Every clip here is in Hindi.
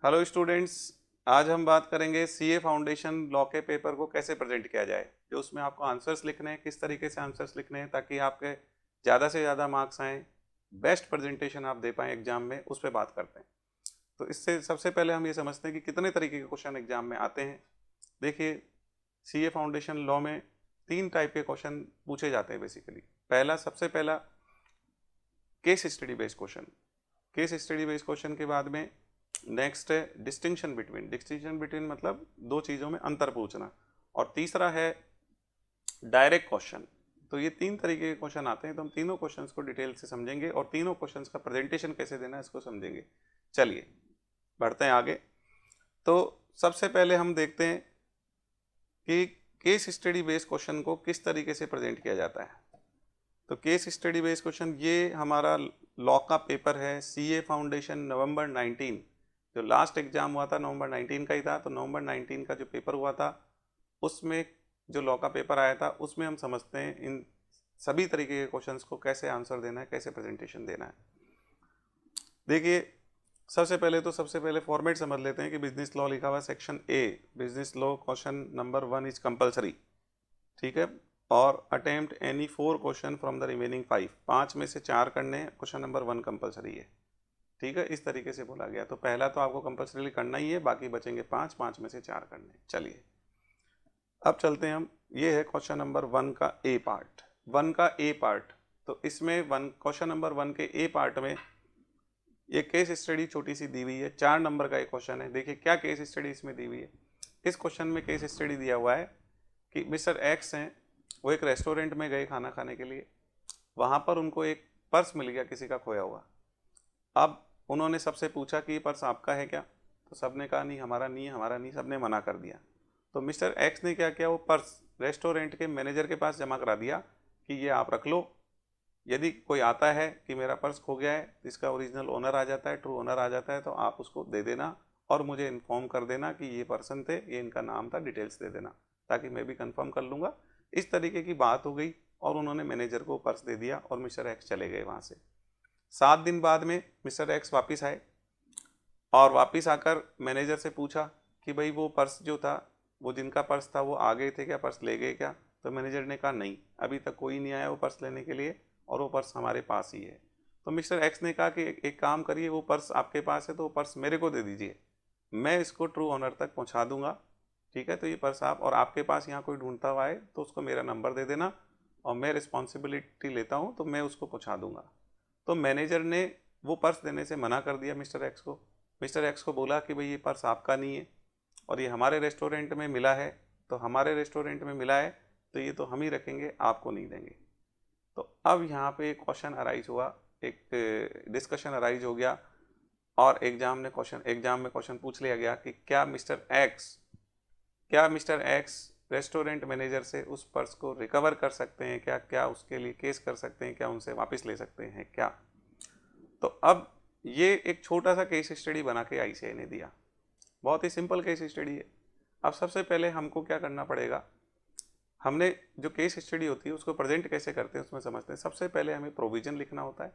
हेलो स्टूडेंट्स, आज हम बात करेंगे सीए फाउंडेशन लॉ के पेपर को कैसे प्रेजेंट किया जाए। जो उसमें आपको आंसर्स लिखने हैं, किस तरीके से आंसर्स लिखने हैं ताकि आपके ज़्यादा से ज़्यादा मार्क्स आएँ, बेस्ट प्रेजेंटेशन आप दे पाएँ एग्जाम में, उस पर बात करते हैं। तो इससे सबसे पहले हम ये समझते हैं कि कितने तरीके के क्वेश्चन एग्जाम में आते हैं। देखिए, सीए फाउंडेशन लॉ में 3 टाइप के क्वेश्चन पूछे जाते हैं बेसिकली। सबसे पहला case study based question. Case study based question के बाद में नेक्स्ट है डिस्टिंक्शन बिटवीन मतलब दो चीज़ों में अंतर पूछना, और तीसरा है डायरेक्ट क्वेश्चन। तो ये 3 तरीके के क्वेश्चन आते हैं, तो हम तीनों क्वेश्चंस को डिटेल से समझेंगे और तीनों क्वेश्चंस का प्रेजेंटेशन कैसे देना है इसको समझेंगे। चलिए बढ़ते हैं आगे। तो सबसे पहले हम देखते हैं कि केस स्टडी बेस्ड क्वेश्चन को किस तरीके से प्रेजेंट किया जाता है। तो केस स्टडी बेस्ड क्वेश्चन ये हमारा लॉ का पेपर है, सीए फाउंडेशन नवंबर 19। जो लास्ट एग्जाम हुआ था नवंबर 19 का ही था, तो नवंबर 19 का जो पेपर हुआ था उसमें जो लॉ का पेपर आया था उसमें हम समझते हैं इन सभी तरीके के क्वेश्चंस को कैसे आंसर देना है, कैसे प्रेजेंटेशन देना है। देखिए, सबसे पहले फॉर्मेट समझ लेते हैं कि बिजनेस लॉ लिखा हुआ section A, business law question number 1 is compulsory, ठीक है। और attempt any 4 question from the remaining 5, 5 में से 4 करने हैं, क्वेश्चन नंबर 1 कंपलसरी है, ठीक है। इस तरीके से बोला गया। तो पहला तो आपको कंपल्सरी करना ही है, बाकी बचेंगे 5, 5 में से 4 करने। चलिए अब चलते हैं हम। ये है क्वेश्चन नंबर 1 का ए पार्ट। 1 का ए पार्ट, तो इसमें क्वेश्चन नंबर 1 के ए पार्ट में ये केस स्टडी छोटी सी दी हुई है। 4 नंबर का एक क्वेश्चन है। देखिए क्या केस स्टडी इसमें दी हुई है। इस क्वेश्चन में केस स्टडी दिया हुआ है कि मिस्टर एक्स हैं, वो एक रेस्टोरेंट में गए खाना खाने के लिए। वहाँ पर उनको एक पर्स मिल गया किसी का खोया हुआ। अब उन्होंने सबसे पूछा कि ये पर्स आपका है क्या, तो सबने कहा नहीं हमारा नहीं है, हमारा नहीं, सबने मना कर दिया। तो मिस्टर एक्स ने क्या किया, वो पर्स रेस्टोरेंट के मैनेजर के पास जमा करा दिया कि ये आप रख लो। यदि कोई आता है कि मेरा पर्स खो गया है, इसका ओरिजिनल ओनर आ जाता है, ट्रू ओनर आ जाता है, तो आप उसको दे देना और मुझे इन्फॉर्म कर देना कि ये पर्सन थे, ये इनका नाम था, डिटेल्स दे देना ताकि मैं भी कंफर्म कर लूँगा। इस तरीके की बात हो गई और उन्होंने मैनेजर को पर्स दे दिया और मिस्टर एक्स चले गए वहाँ से। 7 दिन बाद में मिस्टर एक्स वापस आए और वापस आकर मैनेजर से पूछा कि भाई वो पर्स जो था, वो जिनका पर्स था वो आ गए थे क्या, पर्स ले गए क्या। तो मैनेजर ने कहा नहीं, अभी तक कोई नहीं आया वो पर्स लेने के लिए और वो पर्स हमारे पास ही है। तो मिस्टर एक्स ने कहा कि एक काम करिए, वो पर्स आपके पास है तो वो पर्स मेरे को दे दीजिए, मैं इसको ट्रू ऑनर तक पहुंचा दूंगा, ठीक है। तो ये पर्स आप, और आपके पास यहाँ कोई ढूंढता हुआ है तो उसको मेरा नंबर दे देना और मैं रिस्पॉन्सिबिलिटी लेता हूँ तो मैं उसको पहुँचा दूंगा। तो मैनेजर ने वो पर्स देने से मना कर दिया मिस्टर एक्स को। मिस्टर एक्स को बोला कि भाई ये पर्स आपका नहीं है और ये हमारे रेस्टोरेंट में मिला है, तो हमारे रेस्टोरेंट में मिला है तो ये तो हम ही रखेंगे, आपको नहीं देंगे। तो अब यहाँ पे एक क्वेश्चन अराइज हुआ, एक डिस्कशन अराइज हो गया और एग्जाम में क्वेश्चन पूछ लिया गया कि क्या मिस्टर एक्स रेस्टोरेंट मैनेजर से उस पर्स को रिकवर कर सकते हैं क्या, क्या उसके लिए केस कर सकते हैं क्या, उनसे वापस ले सकते हैं क्या। तो अब ये एक छोटा सा केस स्टडी बना के आईसीआई ने दिया। बहुत ही सिंपल केस स्टडी है। अब सबसे पहले हमको क्या करना पड़ेगा, हमने जो केस स्टडी होती है उसको प्रेजेंट कैसे करते हैं उसमें समझते हैं। सबसे पहले हमें प्रोविजन लिखना होता है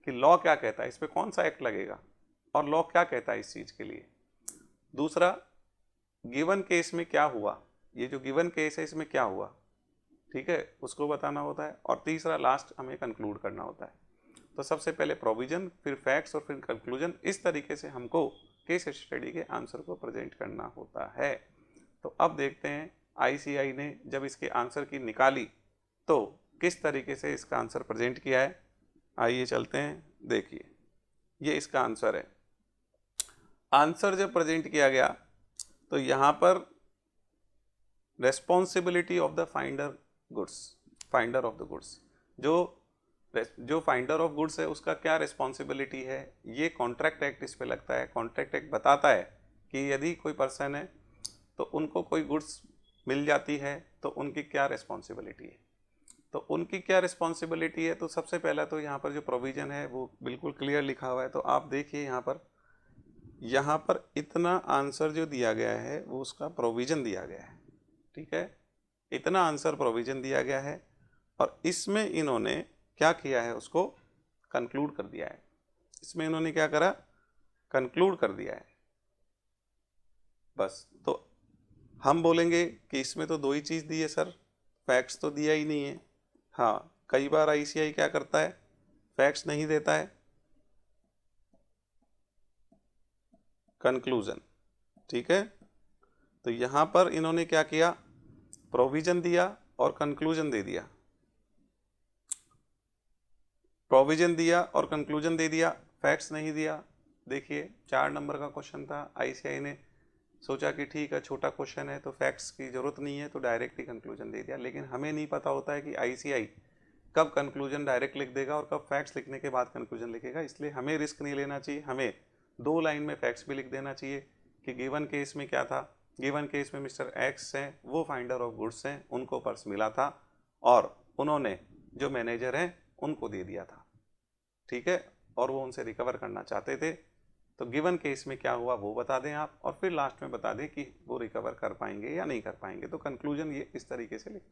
कि लॉ क्या कहता है, इस पर कौन सा एक्ट लगेगा और लॉ क्या कहता है इस चीज़ के लिए। दूसरा, गिवन केस में क्या हुआ, ये जो गिवन केस है इसमें क्या हुआ, ठीक है, उसको बताना होता है। और तीसरा लास्ट हमें कंक्लूड करना होता है। तो सबसे पहले प्रोविजन, फिर फैक्ट्स और फिर कंक्लूजन। इस तरीके से हमको केस स्टडी के आंसर को प्रेजेंट करना होता है। तो अब देखते हैं आईसीआई ने जब इसके आंसर की निकाली तो किस तरीके से इसका आंसर प्रेजेंट किया है। आइए चलते हैं, देखिए ये इसका आंसर है। आंसर जब प्रेजेंट किया गया तो यहाँ पर responsibility of the finder of the goods, जो फाइंडर ऑफ गुड्स है उसका क्या रिस्पॉन्सिबिलिटी है, ये कॉन्ट्रैक्ट एक्ट इस पे लगता है। कॉन्ट्रैक्ट एक्ट बताता है कि यदि कोई पर्सन है तो उनको कोई गुड्स मिल जाती है तो उनकी क्या रिस्पॉन्सिबिलिटी है। तो उनकी क्या रिस्पॉन्सिबिलिटी है, तो सबसे पहला तो यहाँ पर जो प्रोविज़न है वो बिल्कुल क्लियर लिखा हुआ है। तो आप देखिए यहाँ पर इतना आंसर जो दिया गया है वो उसका प्रोविज़न दिया गया है, ठीक है। इतना आंसर प्रोविज़न दिया गया है और इसमें इन्होंने क्या किया है, उसको कंक्लूड कर दिया है। इसमें इन्होंने क्या करा, कंक्लूड कर दिया है। बस। तो हम बोलेंगे कि इसमें तो दो ही चीज़ दी है सर, फैक्ट्स तो दिया ही नहीं है। हाँ, कई बार आईसीआई क्या करता है, फैक्ट्स नहीं देता है, कंक्लूजन। ठीक है, तो यहाँ पर इन्होंने क्या किया, प्रोविजन दिया और कंक्लूजन दे दिया, प्रोविजन दिया और कंक्लूजन दे दिया, फैक्ट्स नहीं दिया। देखिए 4 नंबर का क्वेश्चन था, आईसीआई ने सोचा कि ठीक है छोटा क्वेश्चन है तो फैक्ट्स की जरूरत नहीं है, तो डायरेक्ट ही कंक्लूजन दे दिया। लेकिन हमें नहीं पता होता है कि आईसीआई कब कंक्लूजन डायरेक्ट लिख देगा और कब फैक्ट्स लिखने के बाद कंक्लूजन लिखेगा, इसलिए हमें रिस्क नहीं लेना चाहिए। हमें 2 लाइन में फैक्ट्स भी लिख देना चाहिए कि गिवन केस में क्या था, गिवन केस में मिस्टर एक्स हैं, वो फाइंडर ऑफ गुड्स हैं, उनको पर्स मिला था और उन्होंने जो मैनेजर हैं उनको दे दिया था। ठीक है, और वो उनसे रिकवर करना चाहते थे, तो गिवन केस में क्या हुआ वो बता दें आप, और फिर लास्ट में बता दें कि वो रिकवर कर पाएंगे या नहीं कर पाएंगे। तो कंक्लूजन ये इस तरीके से लिख,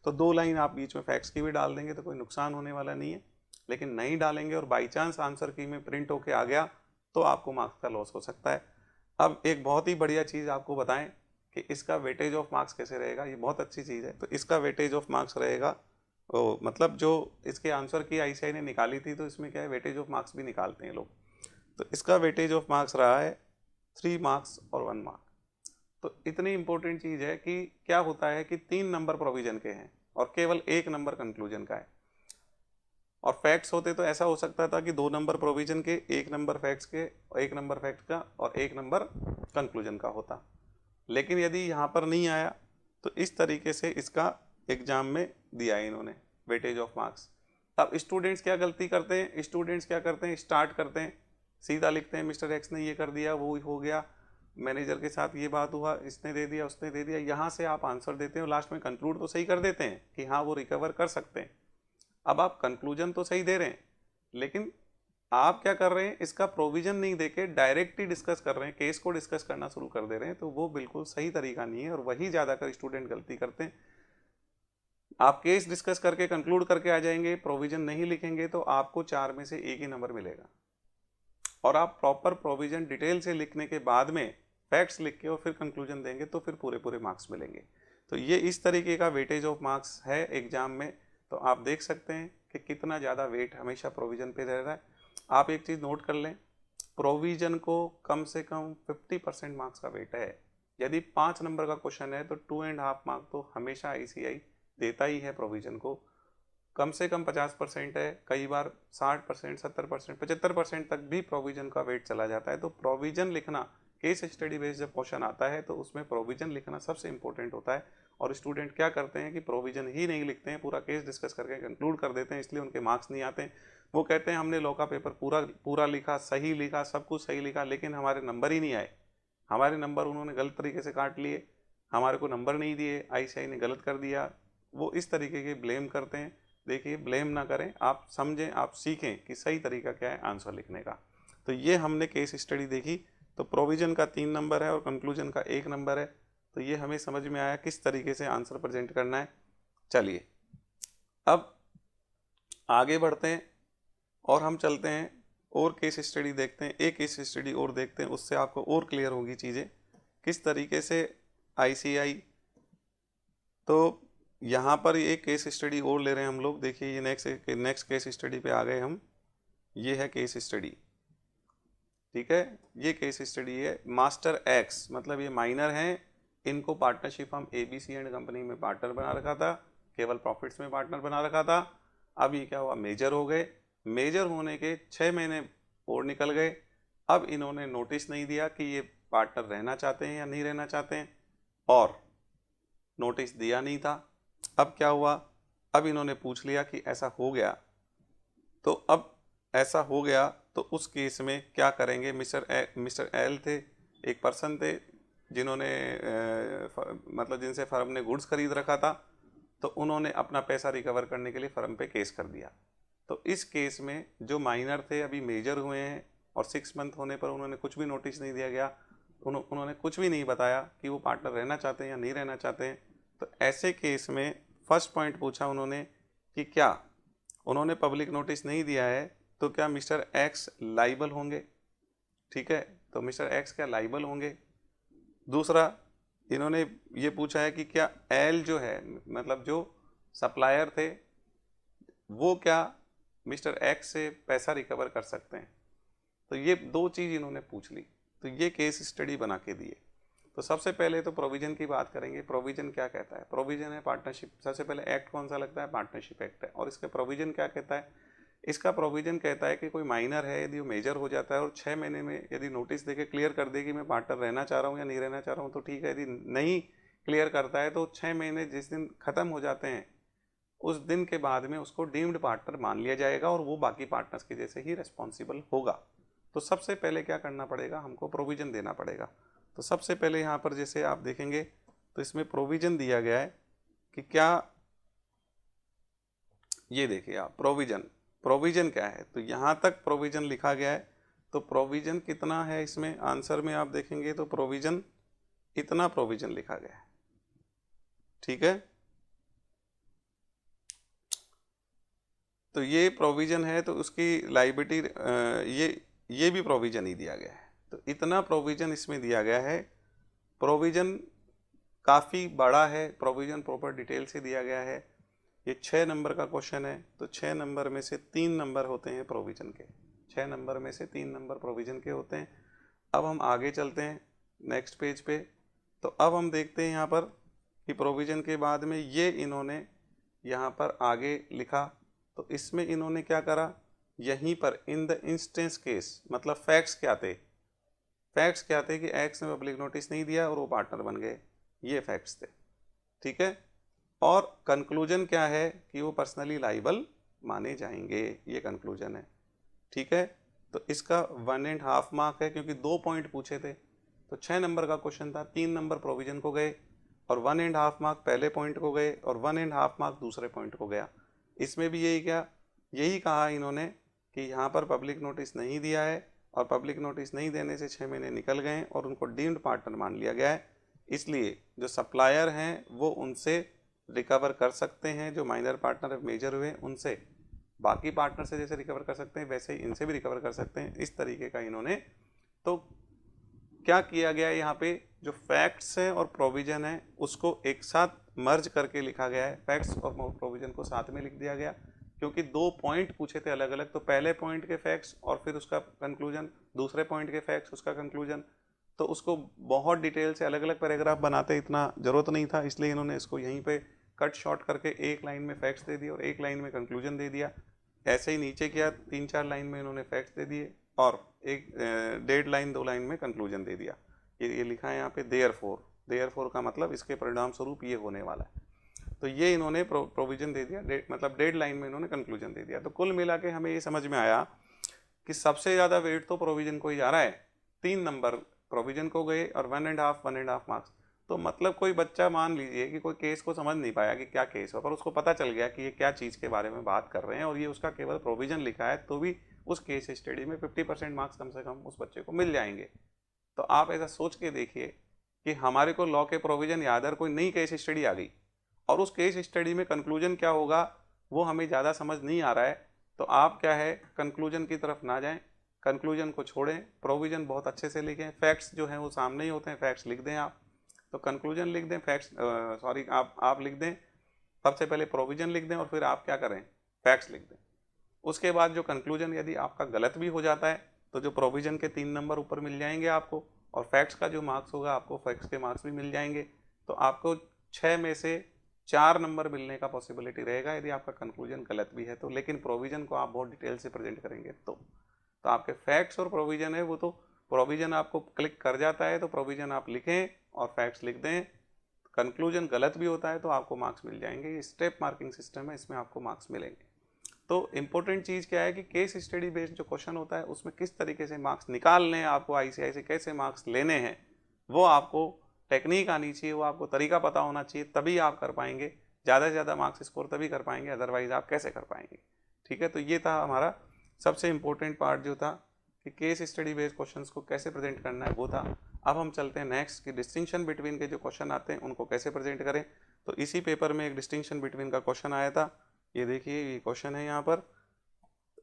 तो 2 लाइन आप बीच में फैक्ट्स की भी डाल देंगे तो कोई नुकसान होने वाला नहीं है। लेकिन नहीं डालेंगे और बाई चांस आंसर की में प्रिंट होके आ गया तो आपको मार्क्स का लॉस हो सकता है। अब एक बहुत ही बढ़िया चीज़ आपको बताएं कि इसका वेटेज ऑफ मार्क्स कैसे रहेगा, ये बहुत अच्छी चीज़ है। तो इसका वेटेज ऑफ मार्क्स रहेगा, ओ मतलब जो इसके आंसर की आईसीआई ने निकाली थी, तो इसमें क्या है, वेटेज ऑफ मार्क्स भी निकालते हैं लोग। तो इसका वेटेज ऑफ मार्क्स रहा है 3 मार्क्स और 1 मार्क। तो इतनी इंपॉर्टेंट चीज़ है कि क्या होता है कि 3 नंबर प्रोविजन के हैं और केवल 1 नंबर कंक्लूजन का है। और फैक्ट्स होते तो ऐसा हो सकता था कि 2 नंबर प्रोविजन के, 1 नंबर फैक्ट्स के, 1 नंबर फैक्ट का और 1 नंबर कंक्लूजन का होता। लेकिन यदि यहाँ पर नहीं आया तो इस तरीके से इसका एग्जाम में दिया है इन्होंने वेटेज ऑफ मार्क्स। अब स्टूडेंट्स क्या गलती करते हैं, स्टूडेंट्स क्या करते हैं, स्टार्ट करते हैं, सीधा लिखते हैं मिस्टर एक्स ने ये कर दिया, वो हो गया, मैनेजर के साथ ये बात हुआ, इसने दे दिया, उसने दे दिया, यहाँ से आप आंसर देते हैं और लास्ट में कंक्लूड तो सही कर देते हैं कि हाँ वो रिकवर कर सकते हैं। अब आप कंक्लूजन तो सही दे रहे हैं, लेकिन आप क्या कर रहे हैं, इसका प्रोविजन नहीं देके डायरेक्ट ही डिस्कस कर रहे हैं, केस को डिस्कस करना शुरू कर दे रहे हैं। तो वो बिल्कुल सही तरीका नहीं है और वही ज़्यादातर स्टूडेंट गलती करते हैं। आप केस डिस्कस करके कंक्लूड करके आ जाएंगे, प्रोविजन नहीं लिखेंगे तो आपको 4 में से 1 ही नंबर मिलेगा। और आप प्रॉपर प्रोविजन डिटेल से लिखने के बाद में फैक्ट्स लिख के और फिर कंक्लूजन देंगे तो फिर पूरे पूरे मार्क्स मिलेंगे। तो ये इस तरीके का वेटेज ऑफ मार्क्स है एग्जाम में। तो आप देख सकते हैं कि कितना ज़्यादा वेट हमेशा प्रोविजन पे रह रहा है। आप एक चीज़ नोट कर लें, प्रोविजन को कम से कम 50% मार्क्स का वेट है। यदि 5 नंबर का क्वेश्चन है तो 2.5 मार्क तो हमेशा आईसीआई देता ही है प्रोविजन को। कम से कम 50% है, कई बार 60%, 70%, 75% तक भी प्रोविजन का वेट चला जाता है। तो प्रोविजन लिखना, केस स्टडी बेस्ड जब क्वेश्चन आता है तो उसमें प्रोविजन लिखना सबसे इंपॉर्टेंट होता है। और स्टूडेंट क्या करते हैं कि प्रोविजन ही नहीं लिखते हैं, पूरा केस डिस्कस करके कंक्लूड कर देते हैं, इसलिए उनके मार्क्स नहीं आते हैं। वो कहते हैं हमने लॉ का पेपर पूरा पूरा लिखा, सही लिखा, सब कुछ सही लिखा, लेकिन हमारे नंबर ही नहीं आए, हमारे नंबर उन्होंने गलत तरीके से काट लिए, हमारे को नंबर नहीं दिए, आईसीआई ने गलत कर दिया। वो इस तरीके के ब्लेम करते हैं। देखिए ब्लेम ना करें, आप समझें, आप सीखें कि सही तरीका क्या है आंसर लिखने का। तो ये हमने केस स्टडी देखी। तो प्रोविजन का 3 नंबर है और कंक्लूजन का 1 नंबर है। तो ये हमें समझ में आया किस तरीके से आंसर प्रेजेंट करना है। चलिए अब आगे बढ़ते हैं और हम चलते हैं और केस स्टडी देखते हैं, एक केस स्टडी और देखते हैं, उससे आपको और क्लियर होगी चीज़ें किस तरीके से आईसीआई। तो यहाँ पर एक केस स्टडी और ले रहे हैं हम लोग। देखिए ये नेक्स्ट केस स्टडी पे आ गए हम। ये है केस स्टडी, ठीक है, ये केस स्टडी है मास्टर एक्स, मतलब ये माइनर हैं, इनको पार्टनरशिप हम एबीसी एंड कंपनी में पार्टनर बना रखा था, केवल प्रॉफिट्स में पार्टनर बना रखा था। अब ये क्या हुआ, मेजर हो गए। मेजर होने के 6 महीने और निकल गए। अब इन्होंने नोटिस नहीं दिया कि ये पार्टनर रहना चाहते हैं या नहीं रहना चाहते हैं, और नोटिस दिया नहीं था। अब क्या हुआ, अब इन्होंने पूछ लिया कि ऐसा हो गया, तो अब ऐसा हो गया तो उस केस में क्या करेंगे। मिस्टर एल थे, एक पर्सन थे जिन्होंने मतलब जिनसे फर्म ने गुड्स खरीद रखा था, तो उन्होंने अपना पैसा रिकवर करने के लिए फर्म पे केस कर दिया। तो इस केस में जो माइनर थे अभी मेजर हुए हैं और 6 मंथ होने पर उन्होंने कुछ भी नोटिस नहीं दिया गया, उन्होंने कुछ भी नहीं बताया कि वो पार्टनर रहना चाहते हैं या नहीं रहना चाहते हैं। तो ऐसे केस में फर्स्ट पॉइंट पूछा उन्होंने कि क्या उन्होंने पब्लिक नोटिस नहीं दिया है तो क्या मिस्टर एक्स लाइबल होंगे। ठीक है, तो मिस्टर एक्स क्या लाइबल होंगे। दूसरा इन्होंने ये पूछा है कि क्या एल जो है, मतलब जो सप्लायर थे, वो क्या मिस्टर एक्स से पैसा रिकवर कर सकते हैं। तो ये दो चीज़ इन्होंने पूछ ली, तो ये केस स्टडी बना के दिए। तो सबसे पहले तो प्रोविजन की बात करेंगे। प्रोविजन क्या कहता है? प्रोविजन है पार्टनरशिप। सबसे पहले एक्ट कौन सा लगता है? पार्टनरशिप एक्ट है। और इसका प्रोविजन क्या कहता है? इसका प्रोविजन कहता है कि कोई माइनर है, यदि वो मेजर हो जाता है और 6 महीने में यदि नोटिस देके क्लियर कर दे कि मैं पार्टनर रहना चाह रहा हूँ या नहीं रहना चाह रहा हूँ तो ठीक है, यदि नहीं क्लियर करता है तो 6 महीने जिस दिन ख़त्म हो जाते हैं उस दिन के बाद में उसको डीम्ड पार्टनर मान लिया जाएगा और वो बाकी पार्टनर्स के जैसे ही रिस्पॉन्सिबल होगा। तो सबसे पहले क्या करना पड़ेगा? हमको प्रोविजन देना पड़ेगा। तो सबसे पहले यहाँ पर जैसे आप देखेंगे तो इसमें प्रोविजन दिया गया है कि क्या, ये देखिए आप, प्रोविजन, प्रोविजन क्या है? तो यहाँ तक प्रोविजन लिखा गया है। तो प्रोविजन कितना है इसमें? आंसर में आप देखेंगे तो प्रोविजन, इतना प्रोविजन लिखा गया है। ठीक है, तो ये प्रोविजन है। तो उसकी लाइबिलिटी, ये भी प्रोविजन ही दिया गया है। तो इतना प्रोविजन इसमें दिया गया है। प्रोविजन काफ़ी बड़ा है, प्रोविजन प्रॉपर डिटेल से दिया गया है। ये 6 नंबर का क्वेश्चन है। तो 6 नंबर में से 3 नंबर होते हैं प्रोविजन के। 6 नंबर में से 3 नंबर प्रोविजन के होते हैं। अब हम आगे चलते हैं नेक्स्ट पेज पे। तो अब हम देखते हैं यहाँ पर कि प्रोविजन के बाद में ये इन्होंने यहाँ पर आगे लिखा। तो इसमें इन्होंने क्या करा, यहीं पर इन द इंस्टेंस केस, मतलब फैक्ट्स क्या थे? फैक्ट्स क्या थे कि एक्स ने पब्लिक नोटिस नहीं दिया और वो पार्टनर बन गए, ये फैक्ट्स थे। ठीक है, और कंक्लूजन क्या है कि वो पर्सनली लाइबल माने जाएंगे, ये कंक्लूजन है। ठीक है, तो इसका 1.5 मार्क है क्योंकि 2 पॉइंट पूछे थे। तो 6 नंबर का क्वेश्चन था, 3 नंबर प्रोविजन को गए और 1.5 मार्क पहले पॉइंट को गए और 1.5 मार्क दूसरे पॉइंट को गया। इसमें भी यही कहा इन्होंने कि यहाँ पर पब्लिक नोटिस नहीं दिया है और पब्लिक नोटिस नहीं देने से 6 महीने निकल गए और उनको डीम्ड पार्टनर मान लिया गया है। इसलिए जो सप्लायर हैं वो उनसे रिकवर कर सकते हैं, जो माइनर पार्टनर मेजर हुए उनसे, बाकी पार्टनर से जैसे रिकवर कर सकते हैं वैसे ही इनसे भी रिकवर कर सकते हैं। इस तरीके का इन्होंने, तो क्या किया गया है यहाँ पे, जो फैक्ट्स है और प्रोविजन है उसको एक साथ मर्ज करके लिखा गया है। फैक्ट्स और प्रोविजन को साथ में लिख दिया गया क्योंकि 2 पॉइंट पूछे थे अलग अलग। तो पहले पॉइंट के फैक्ट्स और फिर उसका कंक्लूजन, दूसरे पॉइंट के फैक्ट्स उसका कंक्लूजन। तो उसको बहुत डिटेल से अलग अलग पैराग्राफ बनाते इतना ज़रूरत नहीं था, इसलिए इन्होंने इसको यहीं पे कट शॉर्ट करके एक लाइन में फैक्ट्स दे दिए और एक लाइन में कंक्लूजन दे दिया। ऐसे ही नीचे किया, 3-4 लाइन में इन्होंने फैक्ट्स दे दिए और एक 1.5 लाइन 2 लाइन में कंक्लूजन दे दिया। ये लिखा है यहाँ पे देयरफॉर का मतलब इसके परिणाम स्वरूप ये होने वाला है। तो ये इन्होंने प्रोविजन दे दिया, मतलब 1.5 लाइन में इन्होंने कंक्लूजन दे दिया। तो कुल मिला के हमें ये समझ में आया कि सबसे ज़्यादा वेट तो प्रोविजन को ही जा रहा है। 3 नंबर प्रोविजन को गए और 1.5 मार्क्स। तो मतलब कोई बच्चा, मान लीजिए कि कोई केस को समझ नहीं पाया कि क्या केस हो, पर उसको पता चल गया कि ये क्या चीज़ के बारे में बात कर रहे हैं और ये उसका केवल प्रोविजन लिखा है, तो भी उस केस स्टडी में 50% मार्क्स कम से कम उस बच्चे को मिल जाएंगे। तो आप ऐसा सोच के देखिए कि हमारे को लॉ के प्रोविजन याद है, कोई नई केस स्टडी आ गई और उस केस स्टडी में कंक्लूजन क्या होगा वो हमें ज़्यादा समझ नहीं आ रहा है, तो आप क्या है, कंक्लूजन की तरफ ना जाएं, कंक्लूजन को छोड़ें, प्रोविजन बहुत अच्छे से लिखें। फैक्ट्स जो हैं वो सामने ही होते हैं, फैक्ट्स लिख दें आप। तो कंक्लूजन लिख दें, फैक्ट्स सॉरी आप लिख दें, सबसे पहले प्रोविजन लिख दें और फिर आप क्या करें, फैक्ट्स लिख दें। उसके बाद जो कंक्लूजन यदि आपका गलत भी हो जाता है तो जो प्रोविजन के 3 नंबर ऊपर मिल जाएंगे आपको, और फैक्ट्स का जो मार्क्स होगा आपको फैक्ट्स के मार्क्स भी मिल जाएंगे। तो आपको 6 में से 4 नंबर मिलने का पॉसिबिलिटी रहेगा यदि आपका कंक्लूजन गलत भी है तो। लेकिन प्रोविजन को आप बहुत डिटेल से प्रेजेंट करेंगे तो आपके फैक्ट्स और प्रोविजन है वो, तो प्रोविजन आपको क्लिक कर जाता है तो प्रोविजन आप लिखें और फैक्ट्स लिख दें। कंक्लूजन गलत भी होता है तो आपको मार्क्स मिल जाएंगे। ये स्टेप मार्किंग सिस्टम है, इसमें आपको मार्क्स मिलेंगे। तो इंपॉर्टेंट चीज़ क्या है कि केस स्टडी बेस्ड जो क्वेश्चन होता है उसमें किस तरीके से मार्क्स निकालने हैं आपको, आईसीआई से कैसे मार्क्स लेने हैं, वो आपको टेक्निक आनी चाहिए, वो आपको तरीका पता होना चाहिए, तभी आप कर पाएंगे। ज़्यादा से ज़्यादा मार्क्स स्कोर तभी कर पाएंगे, अदरवाइज आप कैसे कर पाएंगे। ठीक है, तो ये था हमारा सबसे इम्पोर्टेंट पार्ट जो था कि केस स्टडी बेस्ड क्वेश्चंस को कैसे प्रेजेंट करना है, वो था। अब हम चलते हैं नेक्स्ट कि डिस्टिंक्शन बिटवीन के जो क्वेश्चन आते हैं उनको कैसे प्रेजेंट करें। तो इसी पेपर में एक डिस्टिंक्शन बिटवीन का क्वेश्चन आया था, ये देखिए ये क्वेश्चन है यहाँ पर।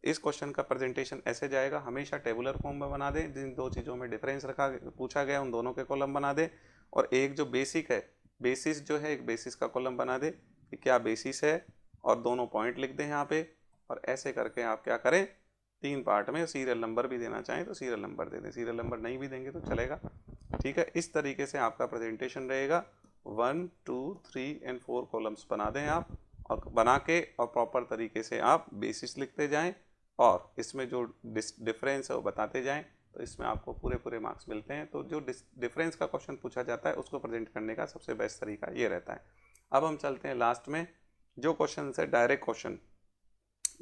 इस क्वेश्चन का प्रेजेंटेशन ऐसे जाएगा, हमेशा टेबुलर फॉर्म में बना दें, जिन दो चीज़ों में डिफरेंस रखा पूछा गया उन दोनों के कॉलम बना दें और एक जो बेसिक है, बेसिस जो है, एक बेसिस का कॉलम बना दे कि क्या बेसिस है और दोनों पॉइंट लिख दें यहाँ पे, और ऐसे करके आप क्या करें, 3 पार्ट में सीरियल नंबर भी देना चाहें तो सीरियल नंबर दे दें, सीरियल नंबर नहीं भी देंगे तो चलेगा। ठीक है, इस तरीके से आपका प्रेजेंटेशन रहेगा। 1 2 3 एंड 4 कॉलम्स बना दें आप, और बना के और प्रॉपर तरीके से आप बेसिस लिखते जाएं और इसमें जो डिफरेंस है वो बताते जाएं, तो इसमें आपको पूरे पूरे मार्क्स मिलते हैं। तो जो डिफरेंस का क्वेश्चन पूछा जाता है उसको प्रेजेंट करने का सबसे बेस्ट तरीका ये रहता है। अब हम चलते हैं लास्ट में, जो क्वेश्चन है डायरेक्ट क्वेश्चन।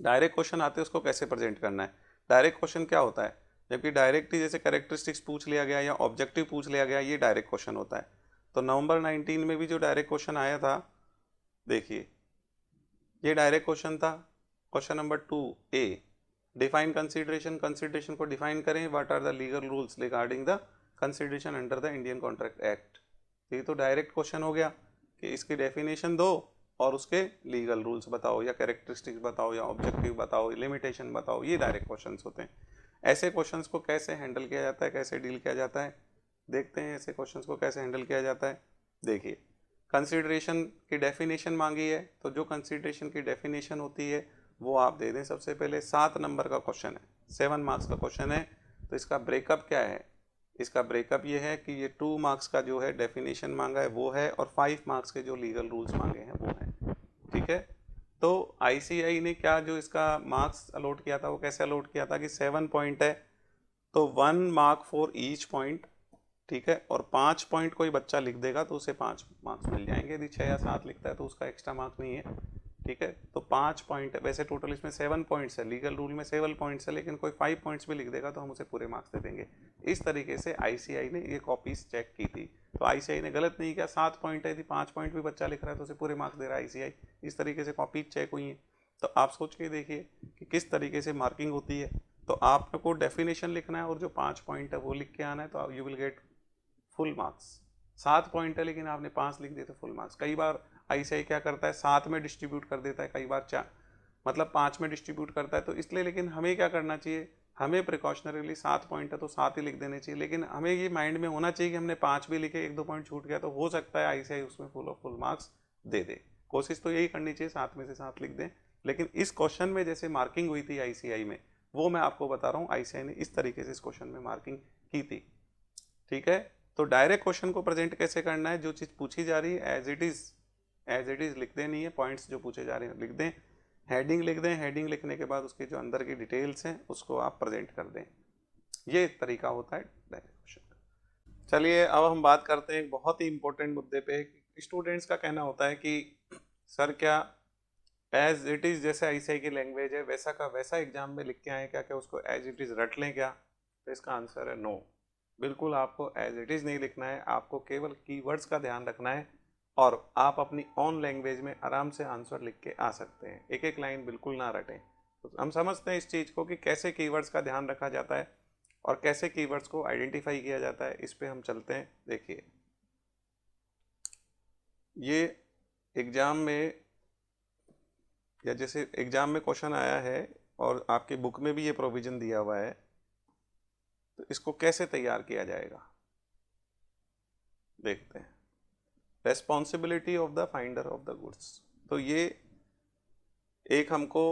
डायरेक्ट क्वेश्चन आते हैं उसको कैसे प्रेजेंट करना है। डायरेक्ट क्वेश्चन क्या होता है, जबकि डायरेक्टली जैसे कैरेक्टरिस्टिक्स पूछ लिया गया या ऑब्जेक्टिव पूछ लिया गया, ये डायरेक्ट क्वेश्चन होता है। तो नवंबर 19 में भी जो डायरेक्ट क्वेश्चन आया था, देखिए ये डायरेक्ट क्वेश्चन था। Question number 2A, define consideration, consideration को डिफाइन करें, what are the legal rules regarding the consideration under the Indian contract act. ये तो डायरेक्ट क्वेश्चन हो गया कि इसकी डेफिनेशन दो और उसके लीगल रूल्स बताओ, या कैरेक्टरिस्टिक्स बताओ, या ऑब्जेक्टिव बताओ, लिमिटेशन बताओ, ये डायरेक्ट क्वेश्चंस होते हैं। ऐसे क्वेश्चंस को कैसे हैंडल किया जाता है, कैसे डील किया जाता है, देखते हैं ऐसे क्वेश्चंस को कैसे हैंडल किया जाता है। देखिए, कंसिडरेशन की डेफिनेशन मांगी है, तो जो कंसिडरेशन की डेफिनेशन होती है वो आप दे दें। सबसे पहले 7 नंबर का क्वेश्चन है, 7 मार्क्स का क्वेश्चन है, तो इसका ब्रेकअप क्या है, इसका ब्रेकअप ये है कि ये 2 मार्क्स का जो है डेफिनेशन मांगा है वो है, और 5 मार्क्स के जो लीगल रूल्स मांगे हैं वो है। ठीक है, तो आईसीआई ने क्या जो इसका मार्क्स अलॉट किया था वो कैसे अलॉट किया था कि 7 पॉइंट है तो 1 मार्क फॉर ईच पॉइंट। ठीक है, और 5 पॉइंट कोई बच्चा लिख देगा तो उसे 5 मार्क्स मिल जाएंगे, यदि 6 या 7 लिखता है तो उसका एक्स्ट्रा मार्क्स नहीं है। ठीक है, तो 5 पॉइंट है, वैसे टोटल इसमें 7 पॉइंट्स है, लीगल रूल में 7 पॉइंट्स है, लेकिन कोई 5 पॉइंट्स भी लिख देगा तो हम उसे पूरे मार्क्स दे देंगे। इस तरीके से आईसीआई ने ये कॉपीज चेक की थी, तो आईसीआई ने गलत नहीं किया, 7 पॉइंट है, यदि 5 पॉइंट भी बच्चा लिख रहा है तो उसे पूरे मार्क्स दे रहा है आईसीआई। इस तरीके से कॉपीज चेक हुई हैं। तो आप सोच के देखिए कि किस तरीके से मार्किंग होती है। तो आपको डेफिनेशन लिखना है और जो 5 पॉइंट है वो लिख के आना है, तो you will get full marks. 7 point है लेकिन आपने 5 लिख दिए तो फुल मार्क्स। कई बार आईसीआई क्या करता है, 7 में डिस्ट्रीब्यूट कर देता है, कई बार 4 मतलब 5 में डिस्ट्रीब्यूट करता है, तो इसलिए लेकिन हमें क्या करना चाहिए, हमें प्रिकॉशनरीली 7 पॉइंट है तो 7 ही लिख देने चाहिए, लेकिन हमें ये माइंड में होना चाहिए कि हमने 5 भी लिखे, 1-2 पॉइंट छूट गया तो हो सकता है आईसीआई उसमें फुल मार्क्स दे दे। कोशिश तो यही करनी चाहिए 7 में से 7 लिख दें, लेकिन इस क्वेश्चन में जैसे मार्किंग हुई थी आईसीआई में, वो मैं आपको बता रहा हूँ आईसीआई ने इस तरीके से इस क्वेश्चन में मार्किंग की थी। ठीक है, तो डायरेक्ट क्वेश्चन को प्रेजेंट कैसे करना है, जो चीज़ पूछी जा रही है एज इट इज़ लिख देनी है, पॉइंट्स जो पूछे जा रहे हैं लिख दें, हेडिंग लिख दें, हेडिंग लिखने के बाद उसके जो अंदर की डिटेल्स हैं उसको आप प्रेजेंट कर दें। ये तरीका होता है डायरेक्ट क्वेश्चन का। चलिए अब हम बात करते हैं एक बहुत ही इंपॉर्टेंट मुद्दे पे। स्टूडेंट्स का कहना होता है कि सर क्या एज इट इज़ जैसे आईसीआई की लैंग्वेज है वैसा का वैसा एग्जाम में लिख के आए क्या, क्या उसको एज इट इज़ रट लें क्या। तो इसका आंसर है नो, बिल्कुल आपको एज इट इज़ नहीं लिखना है, आपको केवल कीवर्ड्स का ध्यान रखना है और आप अपनी ऑन लैंग्वेज में आराम से आंसर लिख के आ सकते हैं, एक एक लाइन बिल्कुल ना रटें। तो हम समझते हैं इस चीज़ को कि कैसे कीवर्ड्स का ध्यान रखा जाता है और कैसे कीवर्ड्स को आइडेंटिफाई किया जाता है, इस पे हम चलते हैं। देखिए, ये एग्ज़ाम में या जैसे एग्ज़ाम में क्वेश्चन आया है और आपकी बुक में भी ये प्रोविज़न दिया हुआ है, तो इसको कैसे तैयार किया जाएगा देखते हैं। Responsibility of the finder of the goods, तो ये एक हमको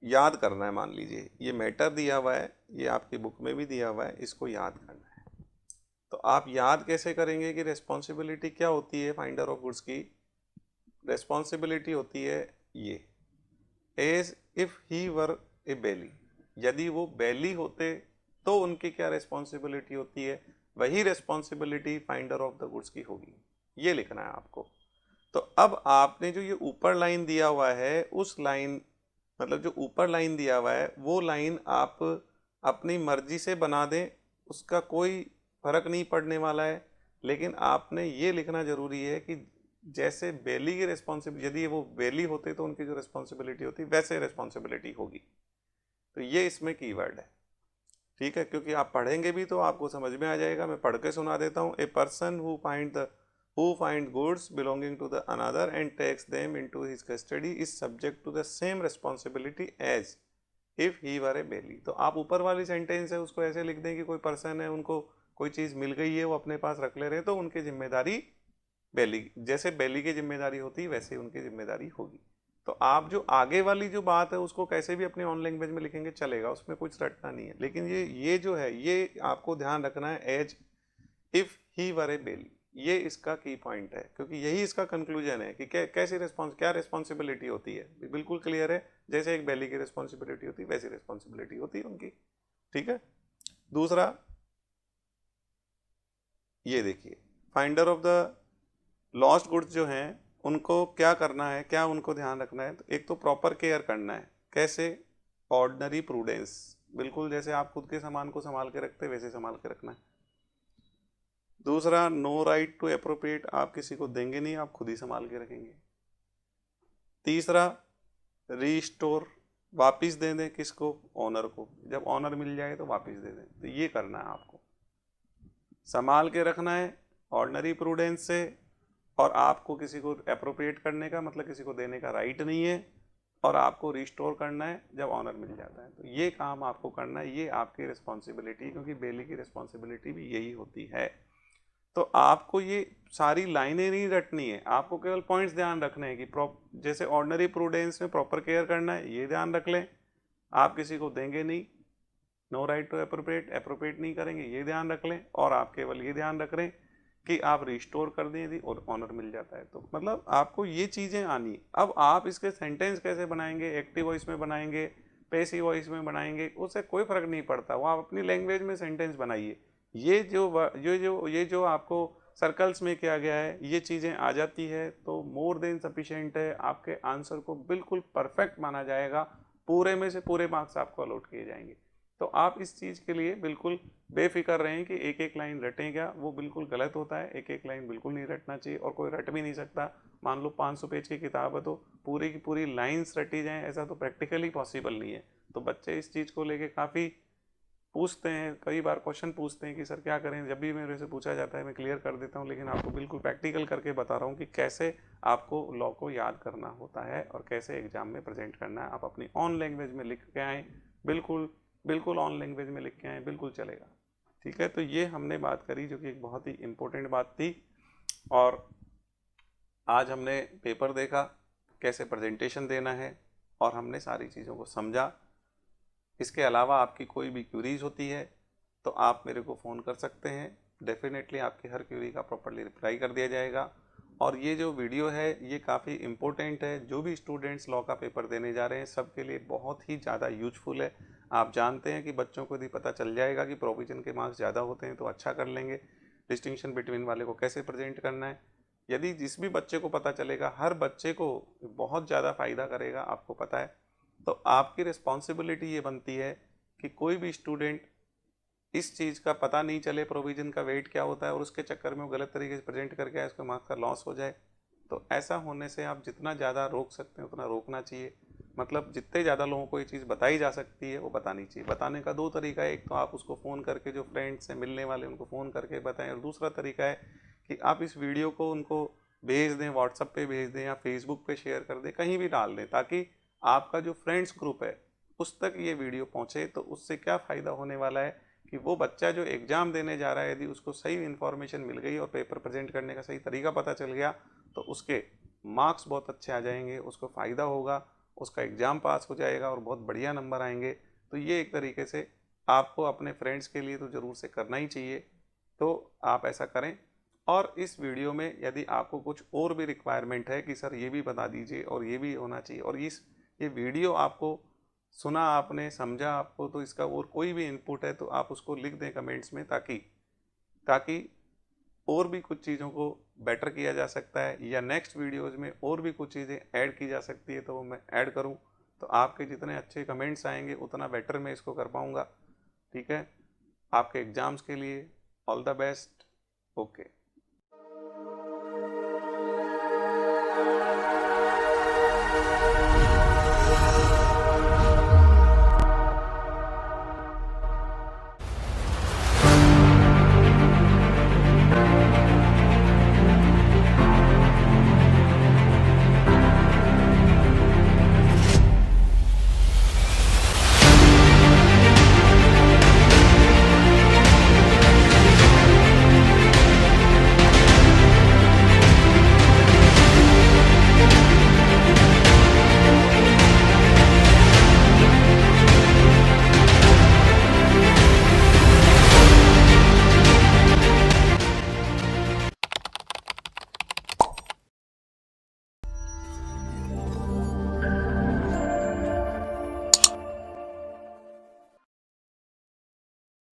याद करना है। मान लीजिए ये मैटर दिया हुआ है, ये आपकी बुक में भी दिया हुआ है, इसको याद करना है। तो आप याद कैसे करेंगे कि रेस्पॉन्सिबिलिटी क्या होती है फाइंडर ऑफ गुड्स की। रेस्पॉन्सिबिलिटी होती है ये, एज इफ ही वर ए बेली, यदि वो बेली होते तो उनकी क्या रेस्पॉन्सिबिलिटी होती है, वही responsibility finder of the goods की होगी। ये लिखना है आपको। तो अब आपने जो ये ऊपर लाइन दिया हुआ है उस लाइन मतलब जो ऊपर लाइन दिया हुआ है वो लाइन आप अपनी मर्जी से बना दें, उसका कोई फर्क नहीं पड़ने वाला है, लेकिन आपने ये लिखना जरूरी है कि जैसे बेली की रिस्पॉन्सिबिलिटी, यदि वो बेली होते तो उनकी जो रिस्पॉन्सिबिलिटी होती वैसे रिस्पॉन्सिबिलिटी होगी। तो ये इसमें कीवर्ड है। ठीक है, क्योंकि आप पढ़ेंगे भी तो आपको समझ में आ जाएगा। मैं पढ़ के सुना देता हूँ। A person who find goods belonging to the another and takes them into his custody is subject to the same responsibility as if he were a bailey। तो आप ऊपर वाली सेंटेंस है उसको ऐसे लिख दें कि कोई पर्सन है, उनको कोई चीज़ मिल गई है वो अपने पास रख ले रहे हैं, तो उनकी जिम्मेदारी बेली, जैसे बेली की जिम्मेदारी होती है वैसे उनकी जिम्मेदारी होगी। तो आप जो आगे वाली जो बात है उसको कैसे भी अपनी ऑन लैंग्वेज में लिखेंगे चलेगा, उसमें कुछ रटना नहीं है। लेकिन ये जो है ये आपको ध्यान रखना है, एज इफ ही वर ए बेली, ये इसका की पॉइंट है, क्योंकि यही इसका कंक्लूजन है कि कैसी क्या रिस्पॉन्सिबिलिटी होती है। बिल्कुल क्लियर है, जैसे एक बेली की रिस्पॉन्सिबिलिटी होती है वैसी रिस्पॉन्सिबिलिटी होती है उनकी। ठीक है। दूसरा ये देखिए, finder of the lost goods जो हैं उनको क्या करना है, क्या उनको ध्यान रखना है। तो एक तो प्रॉपर केयर करना है, कैसे, ऑर्डिनरी प्रूडेंस, बिल्कुल जैसे आप खुद के सामान को संभाल के रखते वैसे संभाल के रखना है। दूसरा, नो राइट टू अप्रोप्रिएट, आप किसी को देंगे नहीं, आप खुद ही संभाल के रखेंगे। तीसरा, रीस्टोर, वापिस दे दें, किसको, ऑनर को, जब ऑनर मिल जाए तो वापिस दे दें। तो ये करना है आपको, संभाल के रखना है ऑर्डिनरी प्रूडेंस से, और आपको किसी को अप्रोप्रिएट करने का मतलब किसी को देने का राइट नहीं है, और आपको रिस्टोर करना है जब ऑनर मिल जाता है। तो ये काम आपको करना है, ये आपकी रिस्पॉन्सिबिलिटी, क्योंकि बेली की रिस्पॉन्सिबिलिटी भी यही होती है। तो आपको ये सारी लाइनें नहीं रटनी है, आपको केवल पॉइंट्स ध्यान रखने हैं कि जैसे ऑर्डिनरी प्रूडेंस में प्रॉपर केयर करना है, ये ध्यान रख लें। आप किसी को देंगे नहीं, नो राइट टू अप्रोप्रिएट नहीं करेंगे, ये ध्यान रख लें। और आप केवल ये ध्यान रख रहे हैं कि आप रिस्टोर कर दें यदि और ऑनर मिल जाता है तो। मतलब आपको ये चीज़ें आनी। अब आप इसके सेंटेंस कैसे बनाएंगे, एक्टिव वॉइस में बनाएंगे, पैसिव वॉइस में बनाएंगे, उससे कोई फर्क नहीं पड़ता, वो आप अपनी लैंग्वेज में सेंटेंस बनाइए। ये जो आपको सर्कल्स में किया गया है, ये चीज़ें आ जाती है तो मोर देन सफिशिएंट है, आपके आंसर को बिल्कुल परफेक्ट माना जाएगा, पूरे में से पूरे मार्क्स आपको अलॉट किए जाएंगे। तो आप इस चीज़ के लिए बिल्कुल बेफिक्र रहें कि एक एक लाइन रटें क्या, वो बिल्कुल गलत होता है। एक एक लाइन बिल्कुल नहीं रटना चाहिए, और कोई रट भी नहीं सकता। मान लो 500 पेज की किताब है तो पूरी की पूरी लाइन्स रटी जाएं, ऐसा तो प्रैक्टिकली पॉसिबल नहीं है। तो बच्चे इस चीज़ को लेके काफ़ी पूछते हैं, कई बार क्वेश्चन पूछते हैं कि सर क्या करें। जब भी मेरे से पूछा जाता है मैं क्लियर कर देता हूँ, लेकिन आपको बिल्कुल प्रैक्टिकल करके बता रहा हूँ कि कैसे आपको लॉ को याद करना होता है और कैसे एग्जाम में प्रेजेंट करना है। आप अपनी ऑन लैंग्वेज में लिख के आएँ, बिल्कुल ऑन लैंग्वेज में लिख के आएँ, बिल्कुल चलेगा। ठीक है। तो ये हमने बात करी जो कि एक बहुत ही इम्पोर्टेंट बात थी। और आज हमने पेपर देखा, कैसे प्रेजेंटेशन देना है, और हमने सारी चीज़ों को समझा। इसके अलावा आपकी कोई भी क्यूरीज होती है तो आप मेरे को फ़ोन कर सकते हैं, डेफिनेटली आपकी हर क्यूरी का प्रॉपर्ली रिप्लाई कर दिया जाएगा। और ये जो वीडियो है ये काफ़ी इम्पोर्टेंट है, जो भी स्टूडेंट्स लॉ का पेपर देने जा रहे हैं सबके लिए बहुत ही ज़्यादा यूजफुल है। आप जानते हैं कि बच्चों को यदि पता चल जाएगा कि प्रोविजन के मार्क्स ज़्यादा होते हैं तो अच्छा कर लेंगे, डिस्टिंक्शन बिटवीन वाले को कैसे प्रेजेंट करना है, यदि जिस भी बच्चे को पता चलेगा हर बच्चे को बहुत ज़्यादा फ़ायदा करेगा, आपको पता है। तो आपकी रिस्पॉन्सिबिलिटी ये बनती है कि कोई भी स्टूडेंट इस चीज़ का पता नहीं चले प्रोविजन का वेट क्या होता है और उसके चक्कर में वो गलत तरीके से प्रेजेंट करके आए, उसका मार्क्स का लॉस हो जाए। तो ऐसा होने से आप जितना ज़्यादा रोक सकते हैं उतना रोकना चाहिए। मतलब जितने ज़्यादा लोगों को ये चीज़ बताई जा सकती है वो बतानी चाहिए। बताने का दो तरीका है, एक तो आप उसको फ़ोन करके, जो फ्रेंड्स हैं मिलने वाले उनको फ़ोन करके बताएं, और दूसरा तरीका है कि आप इस वीडियो को उनको भेज दें, व्हाट्सएप पे भेज दें या फेसबुक पे शेयर कर दें, कहीं भी डाल दें, ताकि आपका जो फ्रेंड्स ग्रुप है उस तक ये वीडियो पहुँचे। तो उससे क्या फ़ायदा होने वाला है कि वो बच्चा जो एग्ज़ाम देने जा रहा है यदि उसको सही इन्फॉर्मेशन मिल गई और पेपर प्रेजेंट करने का सही तरीका पता चल गया तो उसके मार्क्स बहुत अच्छे आ जाएंगे, उसको फ़ायदा होगा, उसका एग्ज़ाम पास हो जाएगा और बहुत बढ़िया नंबर आएंगे। तो ये एक तरीके से आपको अपने फ्रेंड्स के लिए तो ज़रूर से करना ही चाहिए, तो आप ऐसा करें। और इस वीडियो में यदि आपको कुछ और भी रिक्वायरमेंट है कि सर ये भी बता दीजिए और ये भी होना चाहिए, और ये वीडियो आपको सुना, आपने समझा, आपको तो इसका और कोई भी इनपुट है तो आप उसको लिख दें कमेंट्स में, ताकि ताकि और भी कुछ चीज़ों को बेटर किया जा सकता है, या नेक्स्ट वीडियोज़ में और भी कुछ चीज़ें ऐड की जा सकती है तो वो मैं ऐड करूँ। तो आपके जितने अच्छे कमेंट्स आएंगे उतना बेटर मैं इसको कर पाऊँगा। ठीक है। आपके एग्ज़ाम्स के लिए ऑल द बेस्ट। ओके।